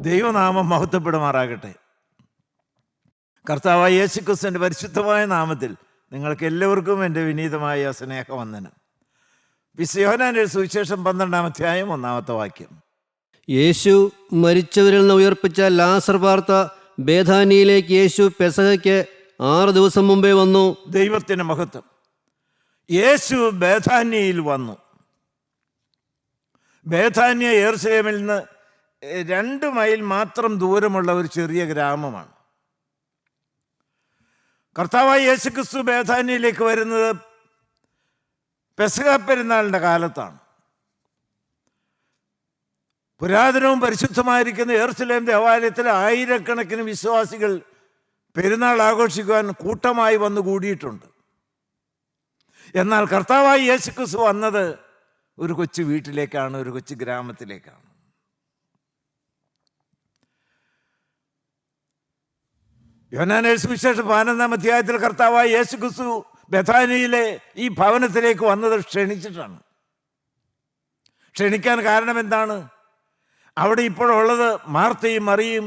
ദൈവനാമം മഹത്വപ്പെടുമാറാകട്ടെ. കർത്താവായ യേശുക്രിസ്തുവിൻ്റെ പരിശുദ്ധമായ നാമത്തിൽ നിങ്ങൾക്ക് എല്ലാവർക്കും എൻ്റെ വിനീതമായ സ്നേഹവന്ദനം. യോഹന്നാന്റെ സുവിശേഷം 12-ാം അധ്യായം 1-ാമത്തെ വാക്യം. യേശു മരിച്ചവരിൽ നിന്ന് ഉയർപ്പിച്ച ലാസർ പാർത്ത ബേഥാനിയിലേക്ക് യേശു പെസഹയ്ക്ക് 6 ദിവസം മുമ്പേ വന്നു. ദൈവത്തിന് മഹത്വം. യേശു ബേഥാന്യയിൽ വന്നു. ബേഥാന്യ യെരുശലേമിൽ നിന്ന് 2 മൈൽ മാത്രം ദൂരമുള്ള ഒരു ചെറിയ ഗ്രാമമാണ്. കർത്താവായ യേശുക്രിസ്തു ബേഥാന്യയിലേക്ക് വരുന്നത് പെസഹ പെരുന്നാളിൻ്റെ കാലത്താണ്. പുരാതനവും പരിശുദ്ധമായിരിക്കുന്ന യെരുശലേം ദേവാലയത്തിൽ ആയിരക്കണക്കിന് വിശ്വാസികൾ പെരുന്നാൾ ആഘോഷിക്കുവാൻ കൂട്ടമായി വന്നു കൂടിയിട്ടുണ്ട്. എന്നാൽ കർത്താവായ യേശുക്രിസ്തു വന്നത് ഒരു കൊച്ചു വീട്ടിലേക്കാണ്, ഒരു കൊച്ചു ഗ്രാമത്തിലേക്കാണ്. യോഹന്നാന്റെ സുവിശേഷം 15-ാം അധ്യായത്തിൽ കർത്താവായ യേശുക്രിസ്തു ബേഥാനിയിലെ ഈ ഭവനത്തിലേക്ക് വന്നത് ക്ഷണിച്ചിട്ടാണ്. ക്ഷണിക്കാൻ കാരണം എന്താണ്? അവിടെ ഇപ്പോഴുള്ളത് മാർത്തയും മറിയും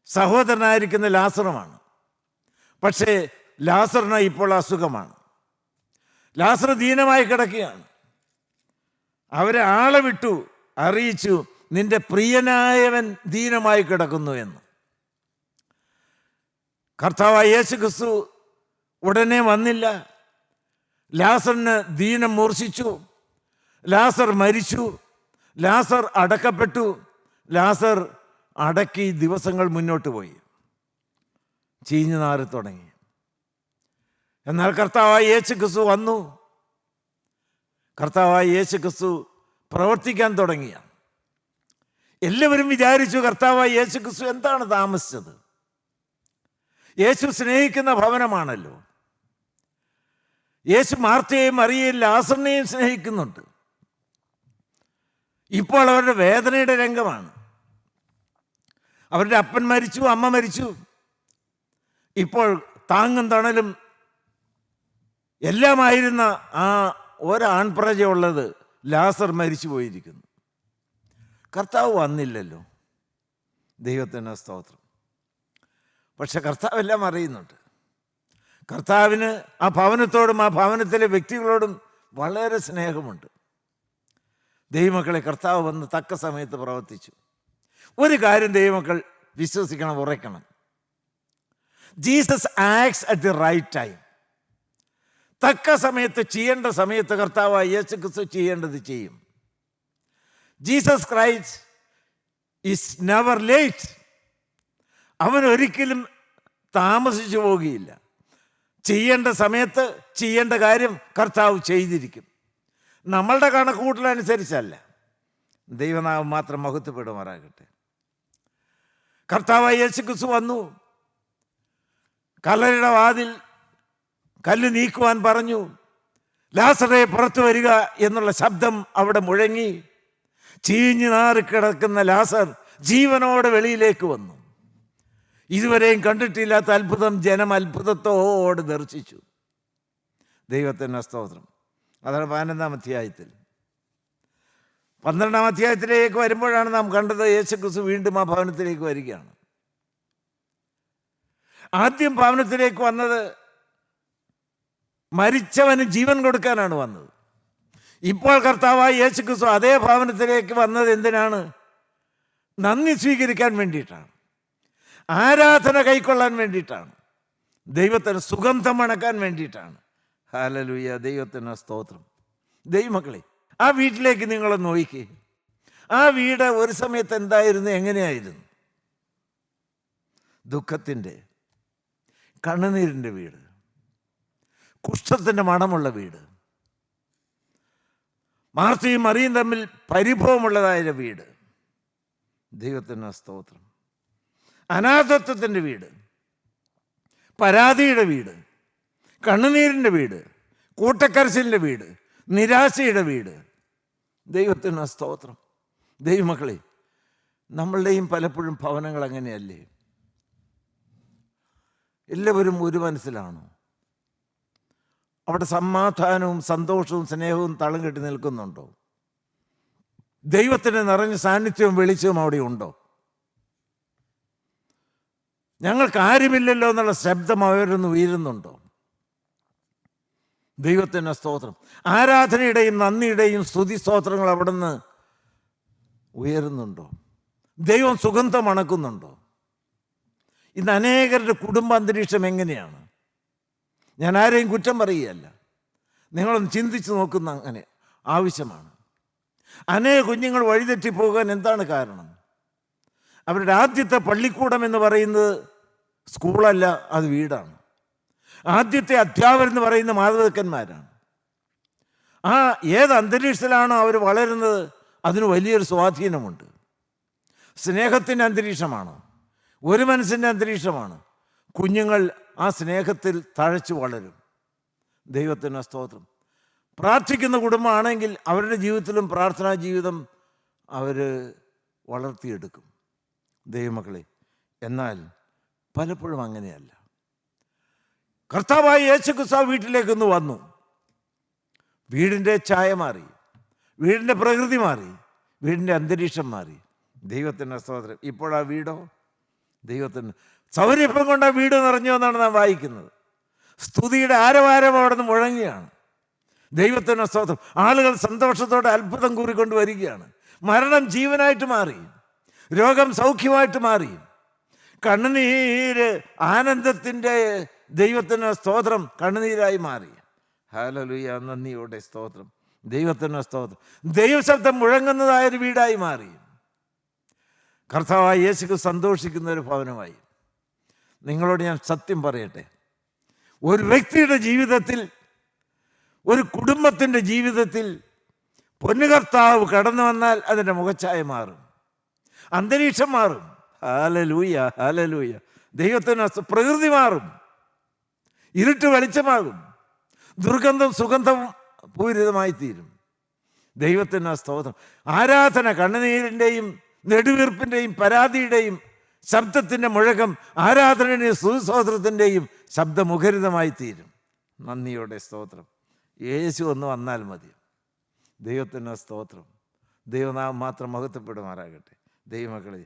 സഹോദരനായിരിക്കുന്ന ലാസറുമാണ്. പക്ഷേ ലാസറിന് ഇപ്പോൾ അസുഖമാണ്. ലാസർ ദീനമായി കിടക്കുകയാണ്. അവരെ ആളെ വിട്ടു അറിയിച്ചു, നിന്റെ പ്രിയനായവൻ ദീനമായി കിടക്കുന്നു എന്ന്. കർത്താവായ യേശുക്രിസ്തു ഉടനെ വന്നില്ല. ലാസറിന് ദീനം മൂർച്ഛിച്ചു. ലാസർ മരിച്ചു. ലാസർ അടക്കപ്പെട്ടു. ലാസർ അടക്കി ദിവസങ്ങൾ മുന്നോട്ട് പോയി. ചീഞ്ഞു നാറി തുടങ്ങി. എന്നാൽ കർത്താവായ യേശുക്രിസ്തു വന്നു. കർത്താവായ യേശുക്രിസ്തു പ്രവർത്തിക്കാൻ തുടങ്ങിയ എല്ലാവരും വിചാരിച്ചു, കർത്താവായ യേശുക്രിസ്തു എന്താണ് താമസിച്ചത്? യേശു സ്നേഹിക്കുന്ന ഭവനമാണല്ലോ. യേശു മാർത്തയെയും മറിയയും ലാസറിനെയും സ്നേഹിക്കുന്നുണ്ട്. ഇപ്പോൾ അവരുടെ വേദനയുടെ രംഗമാണ്. അവരുടെ അപ്പൻ മരിച്ചു, അമ്മ മരിച്ചു. ഇപ്പോൾ താങ്ങും തണലും എല്ലാമായിരുന്ന ആ ഒരാൺപ്രജയുള്ളത് ലാസർ മരിച്ചു പോയിരിക്കുന്നു. കർത്താവ് വന്നില്ലല്ലോ. ദൈവത്തിന് സ്തോത്രം. പക്ഷെ കർത്താവ് എല്ലാം അറിയുന്നുണ്ട്. കർത്താവിന് ആ ഭവനത്തോടും ആ ഭവനത്തിലെ വ്യക്തികളോടും വളരെ സ്നേഹമുണ്ട്. ദൈവമക്കളെ, കർത്താവ് വന്ന് തക്ക സമയത്ത് പ്രവർത്തിച്ചു. ഒരു കാര്യം ദൈവമക്കൾ വിശ്വസിക്കണം, ഉറയ്ക്കണം. Jesus acts at the right time. തക്ക സമയത്ത് ചെയ്യേണ്ട സമയത്ത് കർത്താവായ യേശുക്രിസ്തു ചെയ്യേണ്ടത് ചെയ്യും. Jesus Christ is never late. അവൻ ഒരിക്കലും താമസിച്ചു പോകുകയില്ല. ചെയ്യേണ്ട സമയത്ത് ചെയ്യേണ്ട കാര്യം കർത്താവ് ചെയ്തിരിക്കും. നമ്മളുടെ കണക്കുകൂട്ടലനുസരിച്ചല്ല. ദൈവനാമം മാത്രം മഹത്വപ്പെടുമാറാകട്ടെ. കർത്താവായ യേശുക്രിസ്തു വന്നു. കല്ലറയുടെ വാതിൽ കല്ല് നീക്കുവാൻ പറഞ്ഞു. ലാസറേ, പുറത്തു വരിക എന്നുള്ള ശബ്ദം അവിടെ മുഴങ്ങി. ചീഞ്ഞു നാറിക്കിടക്കുന്ന ലാസർ ജീവനോടെ വെളിയിലേക്ക് വന്നു. ഇതുവരെയും കണ്ടിട്ടില്ലാത്ത അത്ഭുതം ജനം അത്ഭുതത്തോടെ ദർശിച്ചു. ദൈവത്തിന് സ്തോത്രം. അതാണ് 15-ാം അധ്യായത്തിൽ. 12-ാം അധ്യായത്തിലേക്ക് വരുമ്പോഴാണ് നാം കണ്ടത് യേശുക്രിസ്തു വീണ്ടും ആ ഭവനത്തിലേക്ക് വരികയാണ്. ആദ്യം ഭവനത്തിലേക്ക് വന്നത് മരിച്ചവന് ജീവൻ കൊടുക്കാനാണ് വന്നത്. ഇപ്പോൾ കർത്താവായ യേശുക്രിസ്തു അതേ ഭവനത്തിലേക്ക് വന്നത് എന്തിനാണ്? നന്ദി സ്വീകരിക്കാൻ വേണ്ടിയിട്ടാണ്. ആരാധന കൈക്കൊള്ളാൻ വേണ്ടിയിട്ടാണ്. ദൈവത്തിന് സുഗന്ധം മണക്കാൻ വേണ്ടിയിട്ടാണ്. ഹല്ലേലൂയ, ദൈവത്തിന് സ്തോത്രം. ദൈവമക്കളെ, ആ വീട്ടിലേക്ക് നിങ്ങളൊന്ന് നോക്കിക്കേ. ആ വീട് ഒരു സമയത്ത് എന്തായിരുന്നു, എങ്ങനെയായിരുന്നു? ദുഃഖത്തിൻ്റെ, കണ്ണുനീരിൻ്റെ വീട്, കുഷ്ഠത്തിൻ്റെ മണമുള്ള വീട്, മാർത്തയും മറിയും തമ്മിൽ പരിഭവമുള്ളതായ വീട്. ദൈവത്തിന് സ്തോത്രം. അനാഥത്വത്തിൻ്റെ വീട്, പരാതിയുടെ വീട്, കണ്ണുനീരിൻ്റെ വീട്, കൂട്ടക്കരച്ചിലിൻ്റെ വീട്, നിരാശയുടെ വീട്. ദൈവത്തിന് സ്തോത്രം. ദൈവമക്കളെ, നമ്മളുടെയും പലപ്പോഴും ഭവനങ്ങൾ അങ്ങനെയല്ലേ? എല്ലാവരും ഒരു മനസ്സിലാണോ? അവിടെ സമാധാനവും സന്തോഷവും സ്നേഹവും തളം കെട്ടി നിൽക്കുന്നുണ്ടോ? ദൈവത്തിൻ്റെ നിറഞ്ഞ സാന്നിധ്യവും വെളിച്ചവും അവിടെ ഉണ്ടോ? ഞങ്ങൾക്ക് ആരുമില്ലല്ലോ എന്നുള്ള ശബ്ദം അവരൊന്ന് ഉയരുന്നുണ്ടോ? ദൈവത്തിൻ്റെ സ്തോത്രം. ആരാധനയുടെയും നന്ദിയുടെയും സ്തുതി സ്തോത്രങ്ങൾ അവിടുന്ന് ഉയരുന്നുണ്ടോ? ദൈവം സുഗന്ധം മണക്കുന്നുണ്ടോ? ഇന്ന് അനേകരുടെ കുടുംബ അന്തരീക്ഷം എങ്ങനെയാണ്? ഞാൻ ആരെയും കുറ്റം പറയുകയല്ല, നിങ്ങളൊന്ന് ചിന്തിച്ച് നോക്കുന്ന അങ്ങനെ ആവശ്യമാണ്. അനേക കുഞ്ഞുങ്ങൾ വഴിതെറ്റിപ്പോകാൻ എന്താണ് കാരണം? അവരുടെ ആദ്യത്തെ പള്ളിക്കൂടം എന്ന് പറയുന്നത് സ്കൂളല്ല, അത് വീടാണ്. ആദ്യത്തെ അധ്യാപകർ എന്ന് പറയുന്ന മാതാപിതാക്കന്മാരാണ്. ആ ഏത് അന്തരീക്ഷത്തിലാണോ അവർ വളരുന്നത് അതിന് വലിയൊരു സ്വാധീനമുണ്ട്. സ്നേഹത്തിൻ്റെ അന്തരീക്ഷമാണ്, ഒരു മനസ്സിൻ്റെ അന്തരീക്ഷമാണ്. കുഞ്ഞുങ്ങൾ ആ സ്നേഹത്തിൽ തഴച്ചു വളരും. ദൈവത്തിന് സ്തോത്രം. പ്രാർത്ഥിക്കുന്ന കുടുംബമാണെങ്കിൽ അവരുടെ ജീവിതത്തിലും പ്രാർത്ഥനാ ജീവിതം അവർ വളർത്തിയെടുക്കും. ദൈവമക്കളെ, എന്നാൽ പലപ്പോഴും അങ്ങനെയല്ല. കർത്താവായ യേശുക്രിസ്തു വീട്ടിലേക്കൊന്ന് വന്നു. വീടിൻ്റെ ഛായ മാറി, വീടിൻ്റെ പ്രകൃതി മാറി, വീടിൻ്റെ അന്തരീക്ഷം മാറി. ദൈവത്തിൻ്റെ സ്തോത്രം. ഇപ്പോൾ ആ വീടോ ദൈവത്തിന് സൗരഭ്യം കൊണ്ട് ആ വീട് നിറഞ്ഞു എന്നാണ് നാം വായിക്കുന്നത്. സ്തുതിയുടെ ആരവാരം അവിടെ നിന്ന് മുഴങ്ങുകയാണ്. ദൈവത്തിൻ്റെ സ്തോത്രം. ആളുകൾ സന്തോഷത്തോടെ അത്ഭുതം കൂറിക്കൊണ്ട് വരികയാണ്. മരണം ജീവനായിട്ട് മാറി, രോഗം സൗഖ്യമായിട്ട് മാറി, കണ്ണുനീര് ആനന്ദത്തിൻ്റെ ദൈവത്തിന് സ്തോത്രം കണ്ണുനീരായി മാറി. ഹല്ലേലൂയ, നന്ദിയോടെ സ്തോത്രം. ദൈവത്തിന് സ്തോത്രം. ദൈവശബ്ദം മുഴങ്ങുന്നതായൊരു വീടായി മാറി. കർത്താവായ യേശുക്ക് സന്തോഷിക്കുന്ന ഒരു ഭവനമായി. നിങ്ങളോട് ഞാൻ സത്യം പറയട്ടെ, ഒരു വ്യക്തിയുടെ ജീവിതത്തിൽ, ഒരു കുടുംബത്തിൻ്റെ ജീവിതത്തിൽ പൊന്നുകർത്താവ് കടന്നു വന്നാൽ അതിൻ്റെ മുഖച്ഛായ മാറും, അന്തരീക്ഷം മാറും. Hallelujah, hallelujah. ദൈവത്തിന് പ്രകൃതി മാറും, ഇരുട്ട് വെളിച്ചമാകും, ദുർഗന്ധം സുഗന്ധം പൂരിതമായി തീരും. ദൈവത്തിന് സ്തോത്രം. ആരാധന കണ്ണുനീരിൻ്റെയും നെടുവീർപ്പിൻ്റെയും പരാതിയുടെയും ശബ്ദത്തിൻ്റെ മുഴക്കം ആരാധനയുടെയും സുസ്തോത്രത്തിൻ്റെയും ശബ്ദമുഖരിതമായി തീരും. നന്ദിയോടെ സ്തോത്രം. യേശു ഒന്ന് വന്നാൽ മതി. ദൈവത്തിന് സ്തോത്രം. ദൈവനാമം മാത്രം മഹത്വപ്പെടുമാറാകട്ടെ. ദൈവമക്കളെ,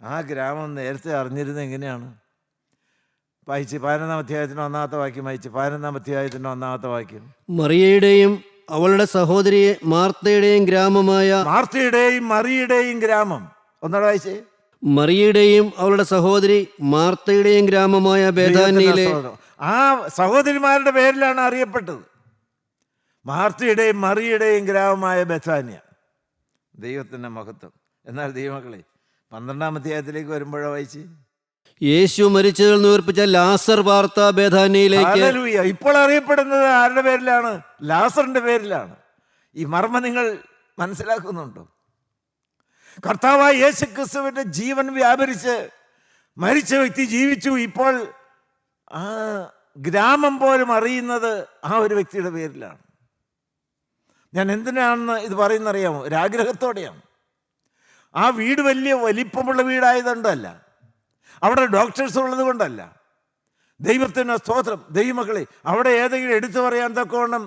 ആ ഗ്രാമം നേരത്തെ അറിഞ്ഞിരുന്നത് എങ്ങനെയാണ്? വായിച്ച് 11-ാം അധ്യായത്തിൻ്റെ 1-ാമത്തെ വാക്യം വായിച്ച് 11-ാം അധ്യായത്തിൻ്റെ 1-ാമത്തെ വാക്യം. മറിയയുടെയും അവളുടെ സഹോദരി മാർത്തയുടെയും ഗ്രാമമായ മാർത്തയുടെയും മറിയുടെയും ഗ്രാമം. ഒന്നോടെ വായിച്ചേ. മറിയയുടെയും അവളുടെ സഹോദരി മാർത്തയുടെയും ഗ്രാമമായ ബേഥാനിയിലെ ആ സഹോദരിമാരുടെ പേരിലാണ് അറിയപ്പെട്ടത്. മാർത്തയുടെയും മറിയുടെയും ഗ്രാമമായ ബെഥാനിയ. ദൈവത്തിൻ്റെ മഹത്വം. എന്നാൽ ദൈവമക്കളെ, 12-ാം അധ്യായത്തിലേക്ക് വരുമ്പോഴോ വായിച്ച്, യേശു മരിച്ചതിൽ നിന്ന് ഉയർപ്പിച്ച ലാസർ പാർത്ത ബേഥാനിയിലേക്ക്. ഹല്ലേലൂയ. ഇപ്പോൾ അറിയപ്പെടുന്നത് ആരുടെ പേരിലാണ്? ലാസറിന്റെ പേരിലാണ്. ഈ മർമ്മം നിങ്ങൾ മനസ്സിലാക്കുന്നുണ്ടോ? കർത്താവായ യേശുക്രിസ്തുവിന്റെ ജീവൻ വ്യാപരിച്ച് മരിച്ച വ്യക്തി ജീവിച്ചു. ഇപ്പോൾ ആ ഗ്രാമം പോലും അറിയുന്നത് ആ ഒരു വ്യക്തിയുടെ പേരിലാണ്. ഞാൻ എന്തിനാണെന്ന് ഇത് പറയുന്നറിയാമോ? ഒരാഗ്രഹത്തോടെയാണ്. ആ വീട് വലിയ വലിപ്പമുള്ള വീടായതുകൊണ്ടല്ല, അവിടെ ഡോക്ടേഴ്സ് ഉള്ളത് കൊണ്ടല്ല. ദൈവത്തിന് സ്തോത്രം. ദൈവമക്കളെ, അവിടെ ഏതെങ്കിലും എടുത്തു പറയാൻ തക്കവണ്ണം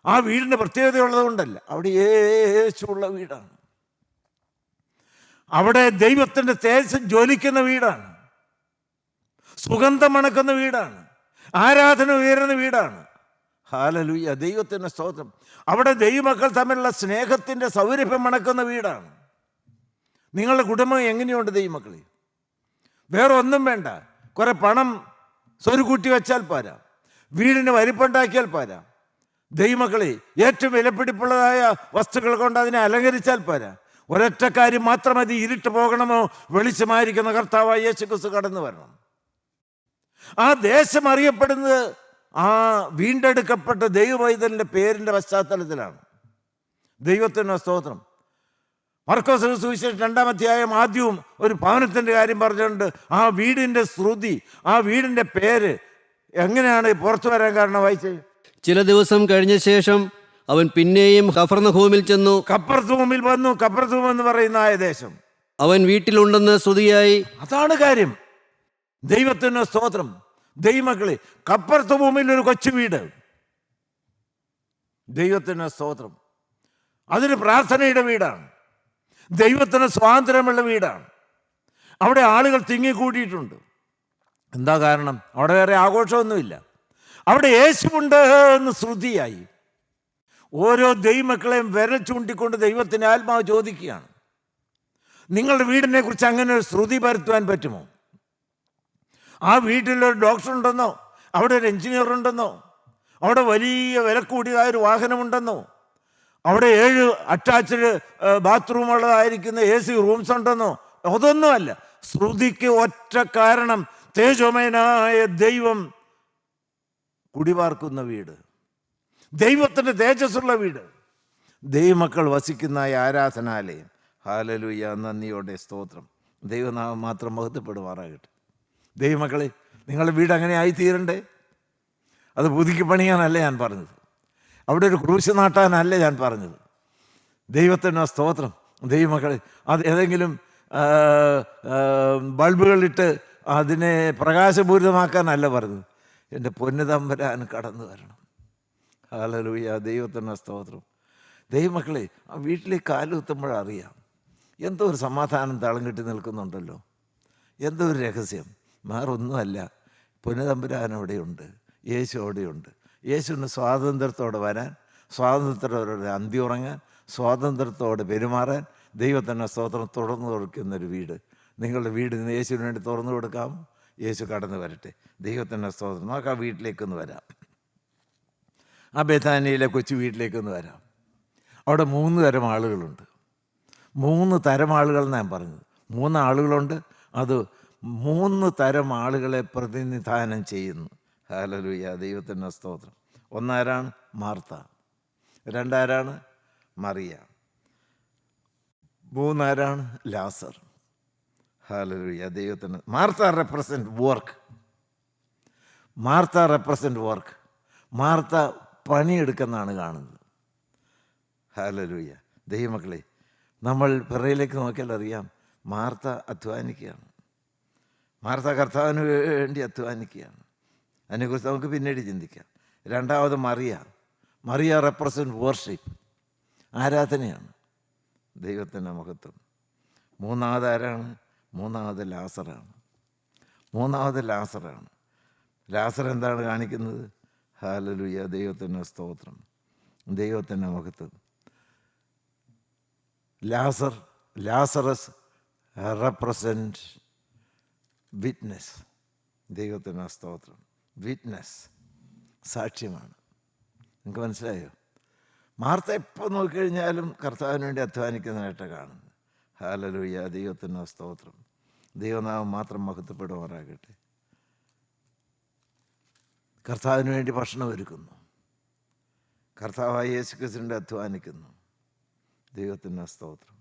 ആ വീടിൻ്റെ പ്രത്യേകത ഉള്ളത് കൊണ്ടല്ല. അവിടെ യേശുള്ള വീടാണ്. അവിടെ ദൈവത്തിൻ്റെ തേജസ്സ് ജ്വലിക്കുന്ന വീടാണ്, സുഗന്ധം മണക്കുന്ന വീടാണ്, ആരാധന ഉയരുന്ന വീടാണ്. ഹല്ലേലൂയ, ദൈവത്തിൻ്റെ സ്തോത്രം. അവിടെ ദൈവമക്കൾ തമ്മിലുള്ള സ്നേഹത്തിൻ്റെ സൗരഭ്യം മണക്കുന്ന വീടാണ്. നിങ്ങളുടെ കുടുംബം എങ്ങനെയുണ്ട് ദൈവമക്കളെ? വേറെ ഒന്നും വേണ്ട. കുറെ പണം സ്വരുകൂട്ടി വെച്ചാൽ പോരാ, വീടിന് വലിപ്പുണ്ടാക്കിയാൽ പോരാ. ദൈവമക്കളെ, ഏറ്റവും വിലപിടിപ്പുള്ളതായ വസ്തുക്കൾ കൊണ്ട് അതിനെ അലങ്കരിച്ചാൽ പോരാ. ഒരൊറ്റ കാര്യം മാത്രം മതി. ഇരുട്ട് പോകണമോ വെളിച്ചമായിരിക്കുന്ന കർത്താവായ യേശുക്രിസ്തു കടന്നു വരണം. ആ ദേശം അറിയപ്പെടുന്നത് ആ വീണ്ടെടുക്കപ്പെട്ട ദൈവവൈതലിൻ്റെ പേരിൻ്റെ പശ്ചാത്തലത്തിലാണ്. ദൈവത്തിൻ്റെ സ്തോത്രം. മർക്കോസ് സുവിശേഷം 2-ാം അധ്യായം ആദ്യവും ഒരു ഭവനത്തിൻ്റെ കാര്യം പറഞ്ഞുകൊണ്ട് ആ വീടിൻ്റെ ശ്രുതി, ആ വീടിൻ്റെ പേര് എങ്ങനെയാണ് പുറത്തു വരാൻ കാരണം വായിച്ചേ. ചില ദിവസം കഴിഞ്ഞ ശേഷം അവൻ പിന്നെയും കഫർന്നഹൂമിൽ ചെന്നു. കപ്പർത്തൂമിൽ വന്നു. കപ്പർത്തൂം എന്ന് പറയുന്ന ആ ദേശം അവൻ വീട്ടിലുണ്ടെന്ന് സ്തുതിയായി. അതാണ് കാര്യം. ദൈവത്തിന് സ്തോത്രം. ദൈവമക്കളെ, കപ്പർത്തൂമിൽ ഒരു കൊച്ചു വീട്. ദൈവത്തിന് സ്തോത്രം. അതൊരു പ്രാർത്ഥനയുടെ വീടാണ്, ദൈവത്തിന് സ്വാതന്ത്ര്യമുള്ള വീടാണ്. അവിടെ ആളുകൾ തിങ്ങിക്കൂടിയിട്ടുണ്ട്. എന്താ കാരണം? അവിടെ വേറെ ആഘോഷമൊന്നുമില്ല. അവിടെ യേശുവുണ്ട് എന്ന് ശ്രുതിയായി. ഓരോ ദൈവമക്കളെയും വിരൽ ചൂണ്ടിക്കൊണ്ട് ദൈവത്തിൻ്റെ ആത്മാവ് ചോദിക്കുകയാണ്, നിങ്ങളുടെ വീടിനെ കുറിച്ച് അങ്ങനെ ഒരു ശ്രുതി പരത്തുവാൻ പറ്റുമോ? ആ വീട്ടിലൊരു ഡോക്ടർ ഉണ്ടെന്നോ, അവിടെ ഒരു എഞ്ചിനീയർ ഉണ്ടെന്നോ, അവിടെ വലിയ വില കൂടിയതായൊരു വാഹനമുണ്ടെന്നോ, അവിടെ 7 അറ്റാച്ച്ഡ് ബാത്റൂമുള്ളതായിരിക്കുന്ന AC റൂംസ് ഉണ്ടെന്നോ? അതൊന്നുമല്ല. ശ്രുതിക്ക് ഒറ്റ കാരണം, തേജോമയനായ ദൈവം കുടിപാർക്കുന്ന വീട്, ദൈവത്തിൻ്റെ തേജസ്സുള്ള വീട്, ദൈവമക്കൾ വസിക്കുന്ന ഈ ആരാധനാലയം. ഹല്ലേലൂയ, നന്ദിയോടെ സ്തോത്രം. ദൈവനാമം മാത്രം മഹത്വപ്പെടുമാറാകട്ടെ. ദൈവമക്കളെ, നിങ്ങളുടെ വീട് അങ്ങനെ ആയിത്തീരണ്ടേ? അത് പുതുക്കി പണിയാനല്ല ഞാൻ പറഞ്ഞത്, അവിടെ ഒരു ക്രൂശ് നാട്ടാനല്ല ഞാൻ പറഞ്ഞത്. ദൈവത്തിന് സ്തോത്രം. ദൈവമക്കളെ, അത് ഏതെങ്കിലും ബൾബുകളിട്ട് അതിനെ പ്രകാശപൂരിതമാക്കാനല്ല പറഞ്ഞത്. എൻ്റെ പൊന്നു തമ്പുരാൻ കടന്നു വരണം. ഹല്ലേലൂയ, ദൈവത്തിന് സ്തോത്രം. ദൈവമക്കളെ, ആ വീട്ടിലേക്ക് കാലുകുത്തുമ്പോഴറിയാം എന്തോ ഒരു സമാധാനം തളം കെട്ടി നിൽക്കുന്നുണ്ടല്ലോ. എന്തോ ഒരു രഹസ്യം. വേറൊന്നുമല്ല, പൊന്നുതമ്പുരാൻ അവിടെയുണ്ട്, യേശു അവിടെയുണ്ട്. യേശുവിന് സ്വാതന്ത്ര്യത്തോടെ വരാൻ, സ്വാതന്ത്ര്യത്തോടെ അന്തി ഉറങ്ങാൻ, സ്വാതന്ത്ര്യത്തോടെ പെരുമാറാൻ ദൈവത്തിൻ്റെ സ്തോത്രം തുറന്നു കൊടുക്കുന്നൊരു വീട്. നിങ്ങളുടെ വീട് യേശുവിന് വേണ്ടി തുറന്നു കൊടുക്കാം. യേശു കടന്നു വരട്ടെ. ദൈവത്തിൻ്റെ സ്തോത്രം. നമുക്ക് ആ വീട്ടിലേക്കൊന്ന് വരാം. ആ ബേഥാനിയിലെ കൊച്ചു വീട്ടിലേക്കൊന്ന് വരാം. അവിടെ 3 തരം ആളുകളുണ്ട്. 3 തരം ആളുകൾ ഞാൻ പറഞ്ഞത്. 3 ആളുകളുണ്ട്. അത് 3 തരം ആളുകളെ പ്രതിനിധാനം ചെയ്യുന്നു. ഹല്ലേലൂയ, ദൈവത്തിൻ്റെ സ്തോത്രം. ഒന്നാരാണ്? മാർത്ത. 2 മറിയ. 3 ലാസർ. ഹല്ലേലൂയ, ദൈവത്തിന്. Martha represent work. Martha represent work. Martha പണിയെടുക്കുന്നതാണ് കാണുന്നത്. ഹല്ലേലൂയ, ദൈവമക്കളെ, നമ്മൾ പിറയിലേക്ക് നോക്കിയാൽ അറിയാം, മാർത്ത അധ്വാനിക്കുകയാണ്. മാർത്ത കർത്താവിന് വേണ്ടി അധ്വാനിക്കുകയാണ്. അതിനെക്കുറിച്ച് നമുക്ക് പിന്നീട് ചിന്തിക്കാം. 2 മറിയ. മറിയ റെപ്രസെൻറ്റ് വർഷിപ്പ്, ആരാധനയാണ്. ദൈവത്തിൻ്റെ മഹത്വം. 3 ആരാണ്? 3 ലാസറാണ്. 3 ലാസറാണ്. ലാസർ എന്താണ് കാണിക്കുന്നത്? ഹല്ലേലൂയ, ദൈവത്തിൻ്റെ സ്തോത്രം, ദൈവത്തിൻ്റെ മഹത്വം. Lazarus represent witness. ദൈവത്തിൻ്റെ സ്തോത്രം. വിറ്റ്നസ്, സാക്ഷ്യമാണ്. നിങ്ങൾക്ക് മനസ്സിലായോ? മാർത്ത എപ്പോൾ നോക്കിക്കഴിഞ്ഞാലും കർത്താവിന് വേണ്ടി അധ്വാനിക്കുന്നതായിട്ട് കാണുന്നത്. ഹല്ലേലൂയ, ദൈവത്തിൻ്റെ സ്തോത്രം. ദൈവനാമം മാത്രം മഹത്വപ്പെടുമാറാകട്ടെ. കർത്താവിന് വേണ്ടി ഭക്ഷണം ഒരുക്കുന്നു. കർത്താവായ യേശുക്രിസ്തുവിൻ്റെ അധ്വാനിക്കുന്നു. ദൈവത്തിൻ്റെ സ്തോത്രം.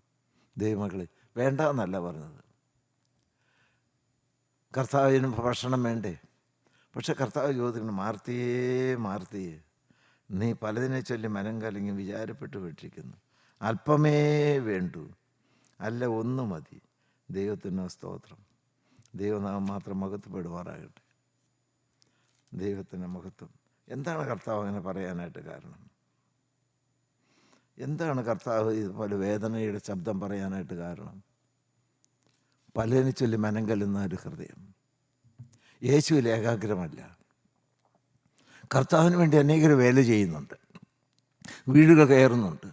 ദൈവമക്കളെ, വേണ്ട എന്നല്ല പറഞ്ഞത്. കർത്താവിന് ഭക്ഷണം വേണ്ടേ? പക്ഷെ കർത്താവ് ചോദിക്കണം, മാർത്തിയേ മാർത്തിയേ, നീ പലതിനെ ചൊല്ലി മനം കലങ്ങി വിചാരപ്പെട്ടു വിട്ടിരിക്കുന്നു. അല്പമേ വേണ്ടൂ, അല്ല ഒന്ന് മതി. ദൈവത്തിൻ്റെ സ്തോത്രം. ദൈവനാമം മാത്രം മഹത്വപ്പെടുമാറാകട്ടെ. ദൈവത്തിൻ്റെ മഹത്വം. എന്താണ് കർത്താവ് അങ്ങനെ പറയാനായിട്ട് കാരണം? എന്താണ് കർത്താവ് ഇതുപോലെ വേദനയുടെ ശബ്ദം പറയാനായിട്ട് കാരണം? പലതിനെ ചൊല്ലി മനം കല്ലുന്ന ഒരു ഹൃദയം. യേശുവിൽ ഏകാഗ്രമല്ല. കർത്താവിന് വേണ്ടി അനേകർ വേല ചെയ്യുന്നുണ്ട്, വീടുകൾ കയറുന്നുണ്ട്,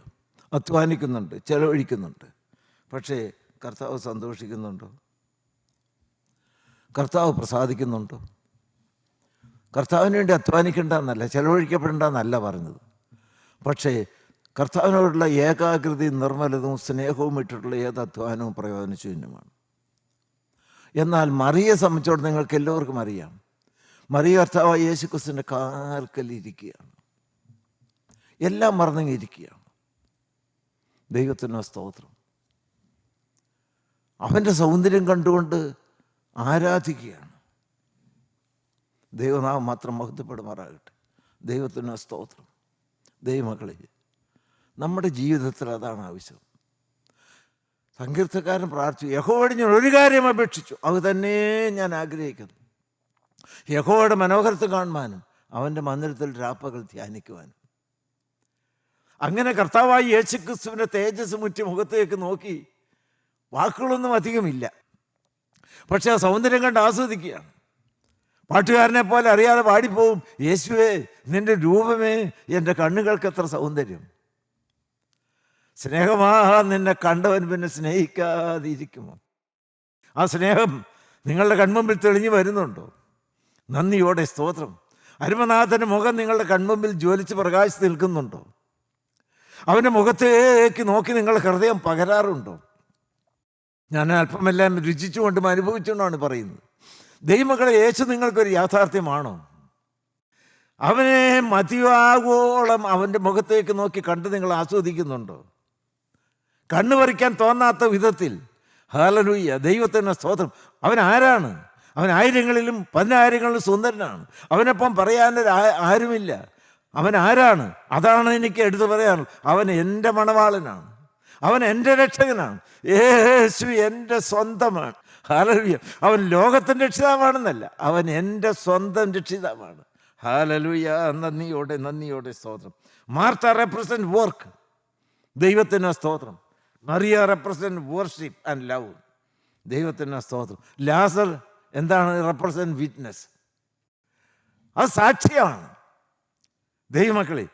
അധ്വാനിക്കുന്നുണ്ട്, ചെലവഴിക്കുന്നുണ്ട്. പക്ഷേ കർത്താവ് സന്തോഷിക്കുന്നുണ്ടോ? കർത്താവ് പ്രസാദിക്കുന്നുണ്ടോ? കർത്താവിന് വേണ്ടി അധ്വാനിക്കേണ്ടെന്നല്ല, ചെലവഴിക്കപ്പെടേണ്ടെന്നല്ല പറഞ്ഞത്. പക്ഷേ കർത്താവിനോടുള്ള ഏകാഗ്രതയും നിർമ്മലതയും സ്നേഹവും ഇട്ടിട്ടുള്ള ഏത് അധ്വാനവും പ്രയോജനശൂന്യമാണ്. എന്നാൽ മറിയെ സംബന്ധിച്ചോട് നിങ്ങൾക്ക് എല്ലാവർക്കും അറിയാം, മറിയ കർത്താവായ യേശുക്രിസ്തുവിൻ്റെ കാൽക്കലിരിക്കുകയാണ്. എല്ലാം മറന്നിരിക്കുകയാണ്. ദൈവത്തിൻ്റെ സ്തോത്രം. അവൻ്റെ സൗന്ദര്യം കണ്ടുകൊണ്ട് ആരാധിക്കുകയാണ്. ദൈവനാമം മാത്രം മഹത്വപ്പെടുമാറാകട്ടെ. ദൈവത്തിൻ്റെ സ്തോത്രം. ദൈവമക്കളെ, നമ്മുടെ ജീവിതത്തിൽ അതാണ് ആവശ്യം. സങ്കീർത്തക്കാരൻ പ്രാർത്ഥിച്ചു, യഹോവയോട് ഞാൻ ഒരു കാര്യം അപേക്ഷിച്ചു, അത് തന്നെ ഞാൻ ആഗ്രഹിക്കുന്നു, യഹോവയുടെ മനോഹരത്തെ കാണുവാനും അവൻ്റെ മന്ദിരത്തിൽ രാപ്പകൽ ധ്യാനിക്കുവാനും. അങ്ങനെ കർത്താവായി യേശുക്രിസ്തുവിൻ്റെ തേജസ് മുറ്റി മുഖത്തേക്ക് നോക്കി വാക്കുകളൊന്നും അധികമില്ല, പക്ഷെ ആ സൗന്ദര്യം കണ്ട് ആസ്വദിക്കുകയാണ്. പാട്ടുകാരനെ പോലെ അറിയാതെ പാടിപ്പോവും, യേശുവേ നിന്റെ രൂപമേ എൻ്റെ കണ്ണുകൾക്ക് എത്ര സൗന്ദര്യം. സ്നേഹമാ നിന്നെ കണ്ടവൻ പിന്നെ സ്നേഹിക്കാതിരിക്കുമോ? ആ സ്നേഹം നിങ്ങളുടെ കൺമുമ്പിൽ തെളിഞ്ഞു വരുന്നുണ്ടോ? നന്ദിയോടെ സ്തോത്രം. അരുമനാഥൻ്റെ മുഖം നിങ്ങളുടെ കൺമുമ്പിൽ ജ്വലിച്ച് പ്രകാശിച്ച് നിൽക്കുന്നുണ്ടോ? അവൻ്റെ മുഖത്തേക്ക് നോക്കി നിങ്ങളുടെ ഹൃദയം പകരാറുണ്ടോ? ഞാൻ അല്പമെല്ലാം രുചിച്ചുകൊണ്ടും അനുഭവിച്ചുകൊണ്ടാണ് പറയുന്നത്. ദൈവമക്കളെ, യേശു നിങ്ങൾക്കൊരു യാഥാർത്ഥ്യമാണോ? അവനെ മതിയാകോളം അവൻ്റെ മുഖത്തേക്ക് നോക്കി കണ്ട് നിങ്ങൾ ആസ്വദിക്കുന്നുണ്ടോ? കണ്ണു പറിക്കാൻ തോന്നാത്ത വിധത്തിൽ. ഹല്ലേലൂയ, ദൈവത്തിന് സ്തോത്രം. അവൻ ആരാണ്? അവൻ ആയിരങ്ങളിലും പതിനായിരങ്ങളിലും സുന്ദരനാണ്. അവനൊപ്പം പറയാനൊരു ആരുമില്ല. അവൻ ആരാണ്? അതാണ് എനിക്ക് എടുത്തു പറയാനുള്ളത്. അവൻ എൻ്റെ മണവാളനാണ്, അവൻ എൻ്റെ രക്ഷകനാണ്. യേശു എൻ്റെ സ്വന്തമാണ്. ഹല്ലേലൂയ. അവൻ ലോകത്തിൻ്റെ രക്ഷിതാവാണെന്നല്ല, അവൻ എൻ്റെ സ്വന്തം രക്ഷിതാവാണ്. ഹല്ലേലൂയ. നന്ദിയോടെ നന്ദിയോടെ സ്തോത്രം. മാർത്ത റെപ്രസെന്റ് വർക്ക്, ദൈവത്തിന് സ്തോത്രം. Mariya represent worship and love, ദൈവത്തിന് സ്തോത്രം. ലാസർ എന്താണ്? റെപ്രസെന്റ് വിറ്റ്നസ്, അത് സാക്ഷിയാണ്. ദൈവമക്കളെ,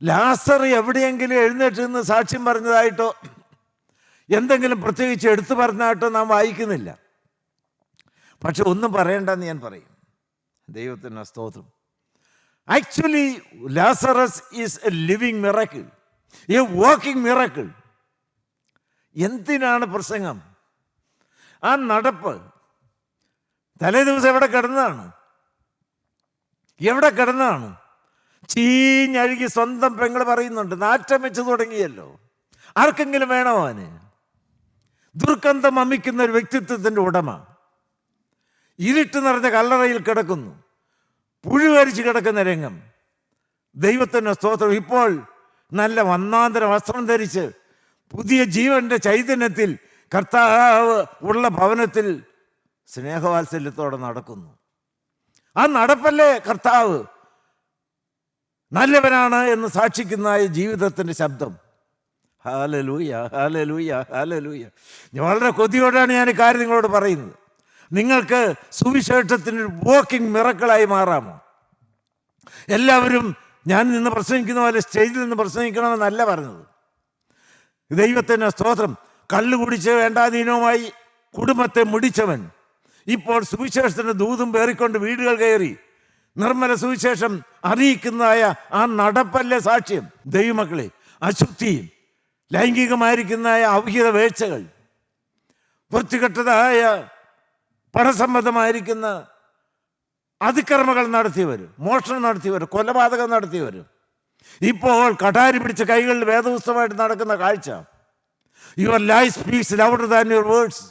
ലാസർ എവിടെയെങ്കിലും എഴുന്നേറ്റ് നിന്ന് സാക്ഷ്യം പറഞ്ഞതായിട്ടോ എന്തെങ്കിലും പ്രത്യേകിച്ച് എടുത്തു പറഞ്ഞായിട്ടോ നാം വായിക്കുന്നില്ല. പക്ഷെ ഒന്നും പറയണ്ടെന്ന് ഞാൻ പറയും. ദൈവത്തിന് സ്തോത്രം. Actually Lazarus is A living miracle, A walking miracle. എന്തിനാണ് പ്രസംഗം? ആ നടപ്പ് തലേ ദിവസം എവിടെ കിടന്നതാണ്? എവിടെ കിടന്നതാണ്? ചീഞ്ഞഴുകി സ്വന്തം പെങ്ങൾ പറയുന്നുണ്ട്, നാറ്റം വെച്ച് തുടങ്ങിയല്ലോ. ആർക്കെങ്കിലും വേണോ അവന്? ദുർഗന്ധം അമിക്കുന്ന ഒരു വ്യക്തിത്വത്തിൻ്റെ ഉടമ ഇരുട്ട് നിറഞ്ഞ കല്ലറയിൽ കിടക്കുന്നു, പുഴുവരിച്ച് കിടക്കുന്ന രംഗം. ദൈവത്തിൻ്റെ സ്തോത്രം. ഇപ്പോൾ നല്ല ഒന്നാന്തര വസ്ത്രം ധരിച്ച് പുതിയ ജീവന്റെ ചൈതന്യത്തിൽ കർത്താവ് ഉള്ള ഭവനത്തിൽ സ്നേഹവാത്സല്യത്തോടെ നടക്കുന്നു. ആ നടപ്പല്ലേ കർത്താവ് നല്ലവനാണ് എന്ന് സാക്ഷിക്കുന്ന ജീവിതത്തിൻ്റെ ശബ്ദം. ഹല്ലേലൂയ, ഹല്ലേലൂയ, ഹല്ലേലൂയ. വളരെ കൊതിയോടാണ് ഞാൻ ഈ കാര്യം നിങ്ങളോട് പറയുന്നത്. നിങ്ങൾക്ക് സുവിശേഷത്തിന് വാക്കിംഗ് മിറക്കിളായി മാറാമോ? എല്ലാവരും ഞാൻ നിന്ന് പ്രസംഗിക്കുന്ന പോലെ സ്റ്റേജിൽ നിന്ന് പ്രസംഗിക്കണമെന്നല്ല പറഞ്ഞത്. ദൈവത്തിന് സ്തോത്രം. കള്ളു കുടിച്ച് വേണ്ടാധീനവുമായി കുടുംബത്തെ മുടിച്ചവൻ ഇപ്പോൾ സുവിശേഷത്തിൻ്റെ ദൂതും പേറിക്കൊണ്ട് വീടുകൾ കയറി നിർമ്മല സുവിശേഷം അറിയിക്കുന്നതായ ആ നടപ്പല്ലേ സാക്ഷ്യം. ദൈവമക്കളെ, അശുദ്ധിയും ലൈംഗികമായിരിക്കുന്നതായ ഔഹിക വീഴ്ചകൾ, വൃത്തികെട്ടതായ പണസമ്മതമായിരിക്കുന്ന അതിക്രമങ്ങൾ നടത്തിയവർ, മോഷണം നടത്തിയവർ, കൊലപാതകം നടത്തിയവർ, ഇപ്പോൾ കഠാരി പിടിച്ച കൈകളിൽ വേദപുസ്തകമായിട്ട് നടക്കുന്ന കാഴ്ച. Your life speaks louder than your words.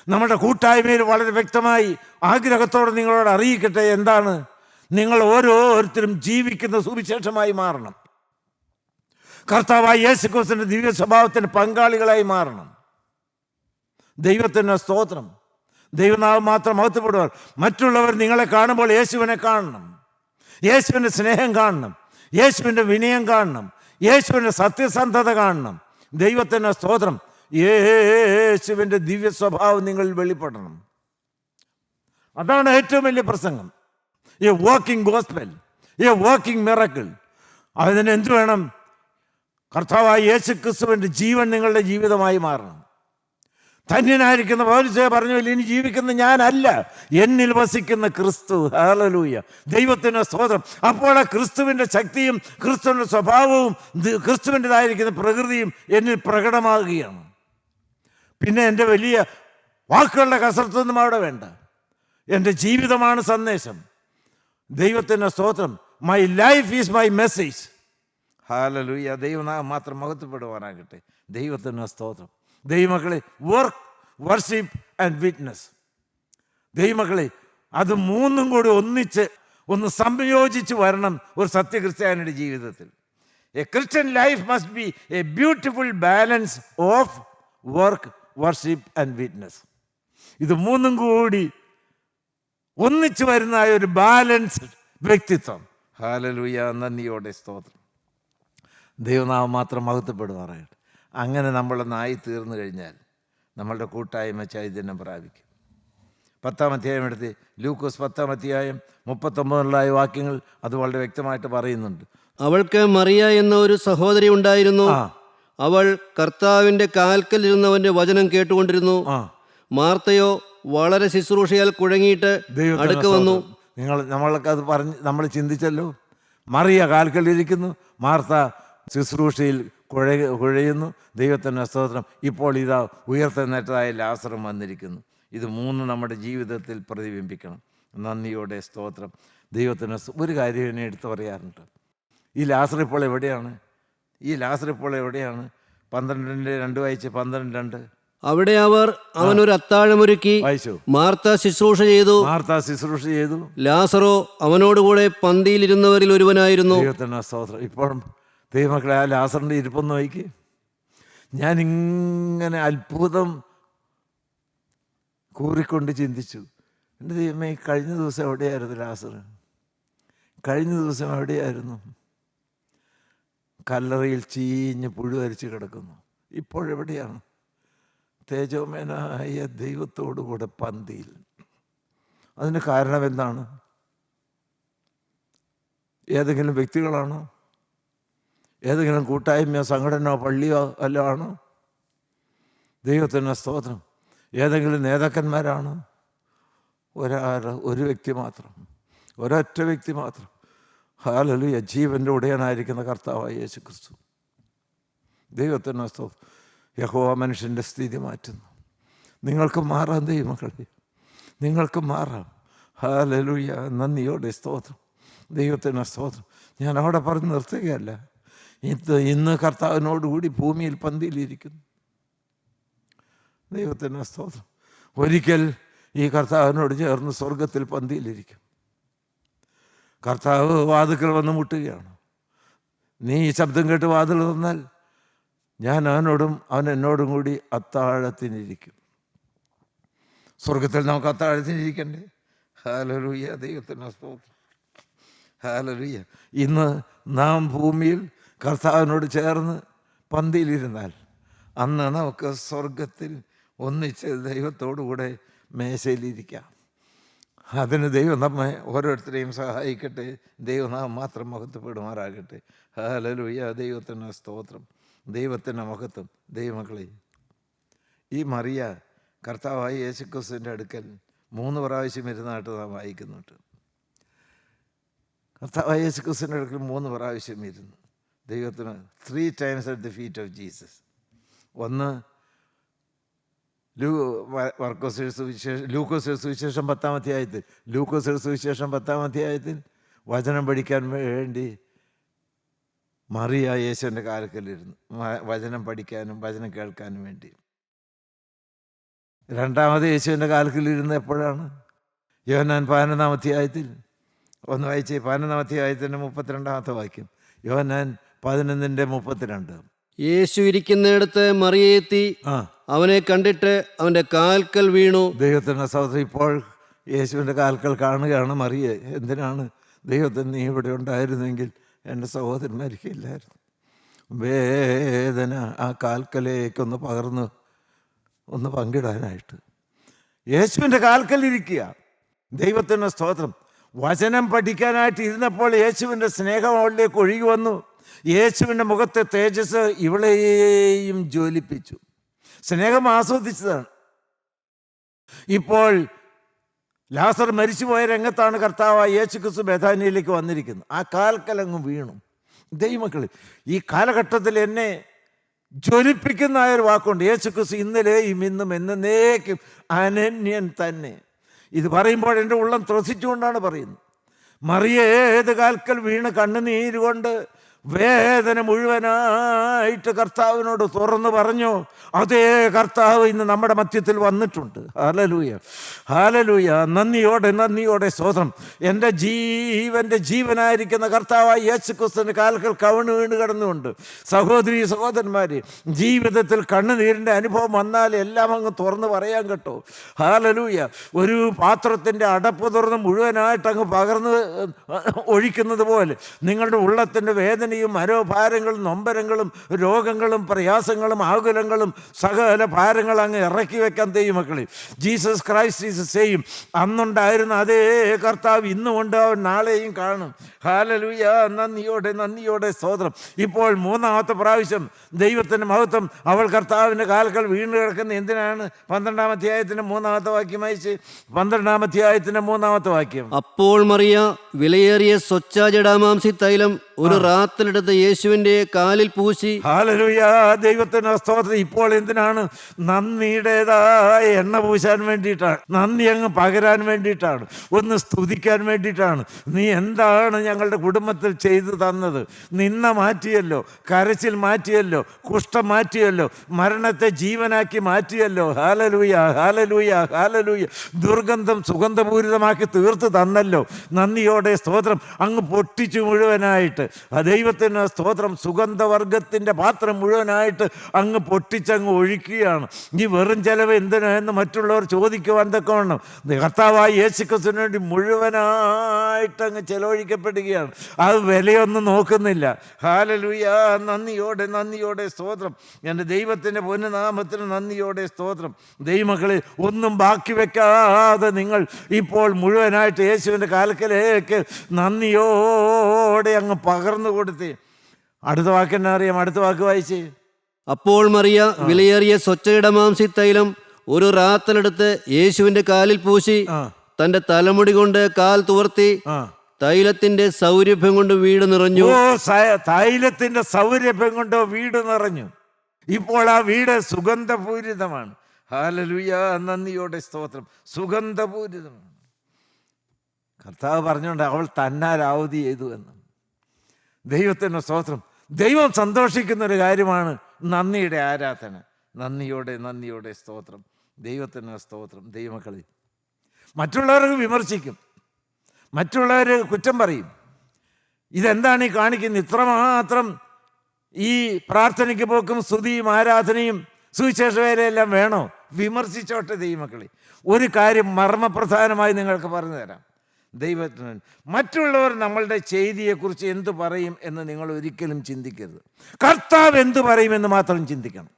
നമ്മുടെ കൂട്ടായ്മയിൽ വളരെ വ്യക്തമായി ആഗ്രഹത്തോടെ നിങ്ങളോട് അറിയിക്കട്ടെ, എന്താണ്? നിങ്ങൾ ഓരോരുത്തരും ജീവിക്കുന്ന സുവിശേഷമായി മാറണം. കർത്താവായ യേശുക്രിസ്തുവിന്റെ ദിവ്യ സ്വഭാവത്തിന് പങ്കാളികളായി മാറണം. ദൈവത്തിന് സ്തോത്രം. ദൈവനാമം മാത്രം മഹത്വപ്പെടുവാൻ. മറ്റുള്ളവർ നിങ്ങളെ കാണുമ്പോൾ യേശുവിനെ കാണണം, യേശുവിൻ്റെ സ്നേഹം കാണണം, യേശുവിൻ്റെ വിനയം കാണണം, യേശുവിൻ്റെ സത്യസന്ധത കാണണം. ദൈവത്തിന് സ്തോത്രം. യേശുവിൻ്റെ ദിവ്യ സ്വഭാവം നിങ്ങൾ വെളിപ്പെടണം. അതാണ് ഏറ്റവും വലിയ പ്രസംഗം. A walking gospel, A walking miracle. അതിന് എന്ത് വേണം? കർത്താവായ യേശുക്രിസ്തുവിൻ്റെ ജീവൻ നിങ്ങളുടെ ജീവിതമായി മാറണം. ധന്യനായിരിക്കുന്ന പൗലോസ് പറഞ്ഞു, ഇനി ജീവിക്കുന്ന ഞാനല്ല, എന്നിൽ വസിക്കുന്ന ക്രിസ്തു. ഹല്ലേലൂയ, ദൈവത്തിന് സ്തോത്രം. അപ്പോൾ ആ ക്രിസ്തുവിൻ്റെ ശക്തിയും ക്രിസ്തുവിൻ്റെ സ്വഭാവവും ക്രിസ്തുവിൻ്റെതായിരിക്കുന്ന പ്രകൃതിയും എന്നിൽ പ്രകടമാകുകയാണ്. പിന്നെ എൻ്റെ വലിയ വാക്കുകളുടെ കസരത്തൊന്നും അവിടെ വേണ്ട. എൻ്റെ ജീവിതമാണ് സന്ദേശം. ദൈവത്തിന് സ്തോത്രം. My life is my message. Hallelujah, ദൈവനാമം മാത്രം മഹത്വപ്പെടുവാനാകട്ടെ. ദൈവത്തിന് സ്തോത്രം. ദൈവമക്കളെ, വർക്ക്, വർഷിപ്പ് ആൻഡ് വിറ്റ്നസ്. ദൈവമക്കളെ, അത് മൂന്നും കൂടി ഒന്നിച്ച് ഒന്ന് സംയോജിച്ച് വരണം ഒരു സത്യക്രിസ്ത്യാനിയുടെ ജീവിതത്തിൽ. A Christian life must be A beautiful balance of work, worship and witness. ഇത് മൂന്നും കൂടി ഒന്നിച്ചു വരുന്ന ഒരു ബാലൻസ്ഡ് വ്യക്തിത്വം. ഹല്ലേലൂയ, നന്ദിയോടെ സ്തോത്രം. ദൈവനാമം മാത്രം മഹത്വപ്പെടുവാറായിട്ട്. അങ്ങനെ നമ്മളൊന്നായി തീർന്നു കഴിഞ്ഞാൽ നമ്മളുടെ കൂട്ടായ്മ ചൈതന്യം പ്രാപിക്കും. 10-ാം അധ്യായം എടുത്ത് ലൂക്കോസ് 10-ാം അധ്യായം 39 വാക്യങ്ങൾ അത് വളരെ വ്യക്തമായിട്ട് പറയുന്നുണ്ട്. അവൾക്ക് മറിയ എന്ന ഒരു സഹോദരി ഉണ്ടായിരുന്നു. ആ അവൾ കർത്താവിന്റെ കാൽക്കൽ ഇരുന്നവന്റെ വചനം കേട്ടുകൊണ്ടിരുന്നു. ആ മാർത്തയോ വളരെ ശുശ്രൂഷയാൽ കുഴങ്ങിയിട്ട് അടുക്ക വന്നു. നമ്മളൊക്കെ അത് പറഞ്ഞ് നമ്മൾ ചിന്തിച്ചല്ലോ. മറിയ കാൽക്കലിരിക്കുന്നു, മാർത്ത ശുശ്രൂഷയിൽ കുഴയുന്നു. ദൈവത്തിൻ്റെ സ്തോത്രം. ഇപ്പോൾ ഇതാ ഉയർത്തെഴുന്നേറ്റതായ ലാസറും വന്നിരിക്കുന്നു. ഇത് മൂന്ന് നമ്മുടെ ജീവിതത്തിൽ പ്രതിബിംബിക്കണം. നന്ദിയോടെ സ്തോത്രം. ദൈവത്തിന് ഒരു കാര്യം എന്നെ എടുത്തു പറയാറുണ്ട്. ഈ ലാസർ ഇപ്പോൾ എവിടെയാണ്? 12:2 വായിച്ച് 12:2. അവിടെ അവർ അവനൊരു അത്താഴമൊരുക്കി. വായിച്ചു. മാർത്ത ശുശ്രൂഷ ചെയ്തു. ലാസറോ അവനോടുകൂടെ പന്തിയിലിരുന്നവരിൽ ഒരുവനായിരുന്നു. ദൈവത്തിൻ്റെ സ്തോത്രം. ഇപ്പോഴും ദൈവമക്കളെ ആ ലാസറിൻ്റെ ഇരിപ്പൊന്ന് നോക്കി. ഞാനിങ്ങനെ അത്ഭുതം കൂറിക്കൊണ്ട് ചിന്തിച്ചു, എൻ്റെ ദൈവമേ, കഴിഞ്ഞ ദിവസം എവിടെയായിരുന്നു ലാസർ? കഴിഞ്ഞ ദിവസം എവിടെയായിരുന്നു? കല്ലറയിൽ ചീഞ്ഞ് പുഴുവരിച്ച് കിടക്കുന്നു. ഇപ്പോഴെവിടെയാണ്? തേജോമേനായ ദൈവത്തോടുകൂടെ പന്തിയിൽ. അതിന് കാരണം എന്താണ്? ഏതെങ്കിലും വ്യക്തികളാണോ? ഏതെങ്കിലും കൂട്ടായ്മയോ സംഘടനയോ പള്ളിയോ വല്ലതും ആണോ? ദൈവത്തിൻ്റെ സ്തോത്രം. ഏതെങ്കിലും നേതാക്കന്മാരാണോ? ഒരു വ്യക്തി മാത്രം, ഒരൊറ്റ വ്യക്തി മാത്രം. ഹല്ലേലൂയ. ജീവൻ്റെ ഉടയനായിരിക്കുന്ന കർത്താവായ യേശു ക്രിസ്തു. ദൈവത്തിൻ്റെ സ്തോത്രം. യഹോവ മനുഷ്യൻ്റെ സ്ഥിതി മാറ്റുന്നു. നിങ്ങൾക്ക് മാറാം ദൈവമക്കളെ, നിങ്ങൾക്ക് മാറാം. ഹല്ലേലൂയ. നന്ദിയോടെ സ്തോത്രം. ദൈവത്തിൻ്റെ സ്തോത്രം. ഞാൻ അവിടെ പറഞ്ഞ് നിർത്തുകയല്ല. ഇന്ന് കർത്താവിനോടുകൂടി ഭൂമിയിൽ പന്തിയിലിരിക്കുന്നു. ദൈവത്തിൻ്റെ സ്തോത്രം. ഒരിക്കൽ ഈ കർത്താവിനോട് ചേർന്ന് സ്വർഗത്തിൽ പന്തിയിലിരിക്കും. കർത്താവ് വാതിൽക്കൽ വന്ന് മുട്ടുകയാണ്. നീ ഈ ശബ്ദം കേട്ട് വാതിൽ തുറന്നാൽ ഞാൻ അവനോടും അവൻ എന്നോടും കൂടി അത്താഴത്തിനിരിക്കും. സ്വർഗത്തിൽ നമുക്ക് അത്താഴത്തിനിരിക്കണ്ടേ? ഹല്ലേലൂയ. ദൈവത്തിൻ്റെ സ്തോത്രം. ഹല്ലേലൂയ. ഇന്ന് നാം ഭൂമിയിൽ കർത്താവിനോട് ചേർന്ന് പന്തിയിലിരുന്നാൽ അന്ന് നമുക്ക് സ്വർഗത്തിൽ ഒന്നിച്ച് ദൈവത്തോടുകൂടെ മേശയിലിരിക്കാം. അതിന് ദൈവം നമ്മെ ഓരോരുത്തരെയും സഹായിക്കട്ടെ. ദൈവനാമം മാത്രം മഹത്വപ്പെടുമാറാകട്ടെ. ഹല്ലേലൂയ. ദൈവത്തിൻ്റെ സ്തോത്രം. ദൈവത്തിൻ്റെ മഹത്വം. ദൈവമക്കളെ, ഈ മറിയ കർത്താവായ യേശുക്രിസ്തുവിൻ്റെ അടുക്കൽ 3 പ്രാവശ്യം ഇരുന്നായിട്ട് നാം വായിക്കുന്നുണ്ട്. കർത്താവായ യേശുക്രിസ്തുവിൻ്റെ അടുക്കൽ 3 പ്രാവശ്യം ഇരുന്നു. ദൈവത്തിന് 3 times at the feet of Jesus. ഒന്ന് ലൂക്കോസ് സുവിശേഷം 10-ാം അധ്യായത്തിൽ വചനം പഠിക്കാൻ വേണ്ടി മറിയ യേശുവിൻ്റെ കാൽക്കലിരുന്നു. വചനം പഠിക്കാനും വചനം കേൾക്കാനും വേണ്ടി. രണ്ടാമത് യേശുവിൻ്റെ കാൽക്കലിരുന്ന് എപ്പോഴാണ്? യോഹന്നാൻ 11-ാം അധ്യായത്തിൽ. ഒന്ന് വായിച്ചേ. 11-ാം അധ്യായത്തിൻ്റെ 32-ാമത്തെ വാക്യം. യോഹന്നാൻ 11:32. യേശു ഇരിക്കുന്നിടത്ത് മറിയെത്തി അവനെ കണ്ടിട്ട് അവന്റെ കാൽക്കൽ വീണു. ദൈവത്തിൻ്റെ സഹോദരൻ, ഇപ്പോൾ യേശുവിൻ്റെ കാൽക്കൽ കാണുകയാണ് മറിയ. എന്തിനാണ്? ദൈവത്തിന് നീ ഇവിടെ ഉണ്ടായിരുന്നെങ്കിൽ എൻ്റെ സഹോദരൻ മരിക്കില്ലായിരുന്നു. വേദന ആ കാൽക്കലേക്കൊന്ന് പകർന്ന് ഒന്ന് പങ്കിടാനായിട്ട് യേശുവിൻ്റെ കാൽക്കലിരിക്കുക. ദൈവത്തിൻ്റെ സ്തോത്രം. വചനം പഠിക്കാനായിട്ട് ഇരുന്നപ്പോൾ യേശുവിൻ്റെ സ്നേഹം അവളിലേക്ക് ഒഴുകി വന്നു. യേശുവിൻ്റെ മുഖത്തെ തേജസ് ഇവളെയും ജ്വലിപ്പിച്ചു. സ്നേഹം ആസ്വദിച്ചതാണ്. ഇപ്പോൾ ലാസർ മരിച്ചുപോയ രംഗത്താണ് കർത്താവായ യേശു ക്രിസ്തു ബേഥാനിയയിലേക്ക് വന്നിരിക്കുന്നത്. ആ കാൽക്കലങ്ങ് വീണു. ദൈവമക്കളെ, ഈ കാലഘട്ടത്തിൽ എന്നെ ജ്വലിപ്പിക്കുന്ന ഒരു വാക്കുണ്ട്. യേശു ക്രിസ്തു ഇന്നലെയും ഇന്നും എന്നേക്കും അനന്യൻ തന്നെ. ഇത് പറയുമ്പോൾ എൻ്റെ ഉള്ളം ത്രസിച്ചുകൊണ്ടാണ് പറയുന്നത്. മറിയ ഏത് കാൽക്കൽ വീണ് കണ്ണുനീരുകൊണ്ട് വേദന മുഴുവനായിട്ട് കർത്താവിനോട് തുറന്നു പറഞ്ഞു. അതേ കർത്താവ് ഇന്ന് നമ്മുടെ മധ്യത്തിൽ വന്നിട്ടുണ്ട്. Hallelujah, hallelujah. നന്ദിയോടെ സ്തോത്രം. എൻ്റെ ജീവൻ്റെ ജീവനായിരിക്കുന്ന കർത്താവായ യേശുക്രിസ്തുവിൻ്റെ കാൽക്കൽ കവിണ് വീണ് കിടന്നുകൊണ്ട് സഹോദരി സഹോദരന്മാരെ, ജീവിതത്തിൽ കണ്ണുനീരിൻ്റെ അനുഭവം വന്നാൽ എല്ലാം അങ്ങ് തുറന്ന് പറയാൻ കേട്ടോ. ഹല്ലേലൂയ. ഒരു പാത്രത്തിൻ്റെ അടപ്പ് തുറന്ന് മുഴുവനായിട്ട് അങ്ങ് പകർന്ന് ഒഴിക്കുന്നത് പോലെ നിങ്ങളുടെ ഉള്ളത്തിൻ്റെ വേദന വേദനയും മനോഭാരങ്ങളും നൊമ്പരങ്ങളും രോഗങ്ങളും പ്രയാസങ്ങളും ആകുലങ്ങളും സകല ഭാരങ്ങൾ അങ്ങ് ഇറക്കി വെക്കാൻ ദൈവമക്കളെ. Jesus Christ is same. അന്നുണ്ടായിരുന്ന അതേ കർത്താവ് ഇന്നുകൊണ്ട് അവൻ നാളെയും കാണും. ഹല്ലേലൂയ. നന്ദിയോടെ സ്തോത്രം. ഇപ്പോൾ മൂന്നാമത്തെ പ്രാവശ്യം ദൈവത്തിൻ്റെ മഹത്വം അവൾ കർത്താവിൻ്റെ കാൽക്കൽ വീണ് കിടക്കുന്ന എന്തിനാണ്? 12-ാം അധ്യായത്തിൻ്റെ 3-ാമത്തെ വാക്യം അയച്ച്. 12-ാം അധ്യായത്തിൻ്റെ 3-ാമത്തെ വാക്യം. അപ്പോൾ മറിയ വിലയേറിയ സ്വച്ഛജടാമാംസി തൈലം ഒരു റാത്തലെടുത്ത് യേശുവിന്റെ കാലിൽ പൂശി. ഹല്ലേലൂയ. ദൈവത്തിന് സ്തോത്രം. ഇപ്പോൾ എന്തിനാണ്? നന്ദിയുടേതായ എണ്ണ പൂശാൻ വേണ്ടിയിട്ടാണ്. നന്ദി അങ്ങ് പകരാൻ വേണ്ടിയിട്ടാണ്. ഒന്ന് സ്തുതിക്കാൻ വേണ്ടിയിട്ടാണ്. നീ എന്താണ് ഞങ്ങളുടെ കുടുംബത്തിൽ ചെയ്തു തന്നത്? നിന്ന മാറ്റിയല്ലോ, കരച്ചിൽ മാറ്റിയല്ലോ, കുഷ്ഠം മാറ്റിയല്ലോ, മരണത്തെ ജീവനാക്കി മാറ്റിയല്ലോ. ഹല്ലേലൂയ, ഹല്ലേലൂയ, ഹല്ലേലൂയ. ദുർഗന്ധം സുഗന്ധപൂരിതമാക്കി തീർത്ത് തന്നല്ലോ. നന്ദിയോടെ സ്തോത്രം. അങ്ങ് പൊട്ടിച്ചു മുഴുവനായിട്ട് ദൈവത്തിന് സ്തോത്രം. സുഗന്ധവർഗത്തിൻ്റെ പാത്രം മുഴുവനായിട്ട് അങ്ങ് പൊട്ടിച്ചങ്ങ് ഒഴിക്കുകയാണ്. ഈ വെറും ചെലവ് എന്തിനാന്ന് മറ്റുള്ളവർ ചോദിക്കുവാൻ തക്കവണ്ണം കർത്താവായ യേശുക്രിസ്തുവിന് വേണ്ടി മുഴുവനായിട്ട് അങ്ങ് ചെലവഴിക്കപ്പെടുകയാണ്. അത് വിലയൊന്നും നോക്കുന്നില്ല. ഹല്ലേലൂയ. നന്ദിയോടെ സ്തോത്രം. എൻ്റെ ദൈവത്തിൻ്റെ പൊന്നുനാമത്തിന് നന്ദിയോടെ സ്തോത്രം. ദൈവമക്കളെ, ഒന്നും ബാക്കി വെക്കാതെ നിങ്ങൾ ഇപ്പോൾ മുഴുവനായിട്ട് യേശുവിൻ്റെ കാൽക്കലേക്ക് നന്ദിയോടെ അങ്ങ് പകർന്നു കൊടുത്തേ. അടുത്ത വാക്ക് എന്നാ അറിയാം? അടുത്ത വാക്ക് വായിച്ചേ. അപ്പോൾ മറിയ വിലയേറിയ സ്വച്ഛജടാമാംസി തൈലം ഒരു റാത്തലെടുത്ത് യേശുവിന്റെ കാലിൽ പൂശി തന്റെ തലമുടി കൊണ്ട് കാൽ തുവർത്തി തൈലത്തിന്റെ സൗരഭ്യം കൊണ്ട് വീട് നിറഞ്ഞു. തൈലത്തിന്റെ സൗരഭ്യം കൊണ്ട് വീട് നിറഞ്ഞു. ഇപ്പോൾ ആ വീട് സുഗന്ധപൂരിതമാണ്. ഹല്ലേലൂയ. നന്ദിയോടെ സ്തോത്രം. സുഗന്ധപൂരിതമാണ്. കർത്താവ് പറഞ്ഞുകൊണ്ട് അവൾ തന്നാൽ ആവതി ചെയ്തു എന്ന്. ദൈവത്തിൻ്റെ സ്തോത്രം. ദൈവം സന്തോഷിക്കുന്നൊരു കാര്യമാണ് നന്ദിയുടെ ആരാധന. നന്ദിയോടെ സ്തോത്രം. ദൈവത്തിന് സ്തോത്രം. ദൈവമക്കളെ, മറ്റുള്ളവർക്ക് വിമർശിക്കും, മറ്റുള്ളവർ കുറ്റം പറയും. ഇതെന്താണ് ഈ കാണിക്കുന്നത്? ഇത്രമാത്രം ഈ പ്രാർത്ഥനയ്ക്ക് പോക്കും സ്തുതിയും ആരാധനയും സുവിശേഷ വേലയെല്ലാം വേണോ? വിമർശിച്ചോട്ടെ ദൈവമക്കളെ. ഒരു കാര്യം മർമ്മപ്രധാനമായി നിങ്ങൾക്ക് പറഞ്ഞു തരാം. ദൈവത്തിന് മറ്റുള്ളവർ നമ്മളുടെ ചെയ്തിയെക്കുറിച്ച് എന്തു പറയും എന്ന് നിങ്ങൾ ഒരിക്കലും ചിന്തിക്കരുത്. കർത്താവ് എന്തു പറയുമെന്ന് മാത്രം ചിന്തിക്കണം.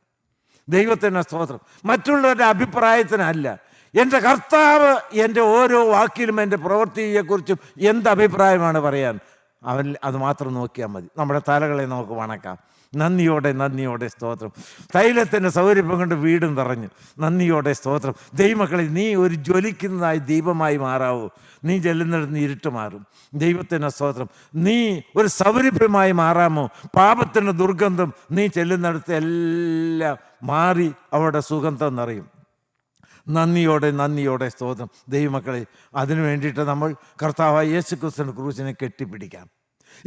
ദൈവത്തിൻ്റെ സ്തോത്രം. മറ്റുള്ളവരുടെ അഭിപ്രായത്തിനല്ല. എൻ്റെ കർത്താവ് എൻ്റെ ഓരോ വാക്കിലും എൻ്റെ പ്രവൃത്തിയെക്കുറിച്ചും എന്ത് അഭിപ്രായമാണ് പറയാൻ, അവൻ അത് മാത്രം നോക്കിയാൽ മതി. നമ്മുടെ തലകളെ നമുക്ക് വണക്കാം. നന്ദിയോടെ സ്തോത്രം. തൈലത്തിൻ്റെ സൗരഭ്യം കൊണ്ട് വീടും നിറഞ്ഞു. നന്ദിയോടെ സ്തോത്രം. ദൈവമക്കളെ, നീ ഒരു ജ്വലിക്കുന്നതായി ദീപമായി മാറാവൂ. നീ ചെല്ലുന്നിടത്ത് ഇരുട്ട് മാറും. ദൈവത്തിൻ്റെ സ്തോത്രം. നീ ഒരു സൗരഭ്യമായി മാറാമോ? പാപത്തിൻ്റെ ദുർഗന്ധം നീ ചെല്ലുന്നിടത്ത് എല്ലാം മാറി അവിടെ സുഗന്ധം നിറയും. നന്ദിയോടെ സ്തോത്രം. ദൈവമക്കളെ, അതിനു വേണ്ടിയിട്ട് നമ്മൾ കർത്താവായ യേശുക്രിസ്തുവിന്റെ ക്രൂശിനെ കെട്ടിപ്പിടിക്കാം.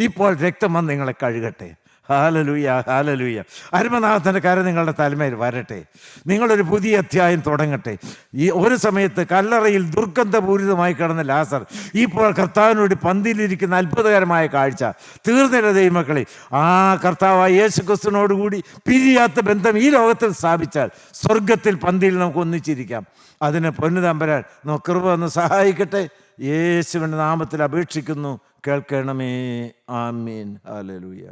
ഇപ്പോൾ രക്തം വന്ന് നിങ്ങളെ കഴുകട്ടെ. Hallelujah, hallelujah. അരുമനാഥൻ്റെ കരം നിങ്ങളുടെ തലമേൽ വരട്ടെ. നിങ്ങളൊരു പുതിയ അധ്യായം തുടങ്ങട്ടെ. ഈ ഒരു സമയത്ത് കല്ലറയിൽ ദുർഗന്ധപൂരിതമായി കിടന്ന ലാസർ ഇപ്പോൾ കർത്താവിനോട് പന്തിയിലിരിക്കുന്ന അത്ഭുതകരമായ കാഴ്ച തീർന്നില്ല. ദൈവമക്കളെ, ആ കർത്താവായ യേശുക്രിസ്തുവിനോടുകൂടി പിരിയാത്ത ബന്ധം ഈ ലോകത്തിൽ സ്ഥാപിച്ചാൽ സ്വർഗത്തിൽ പന്തിയിൽ നമുക്ക് ഒന്നിച്ചിരിക്കാം. അതിന് പൊന്നു തമ്പുരാൻ നമുക്ക് കൃപ ഒന്ന് സഹായിക്കട്ടെ. യേശുവിൻ്റെ നാമത്തിൽ അപേക്ഷിക്കുന്നു, കേൾക്കണമേ. ആമീൻ. ഹല്ലേലൂയ.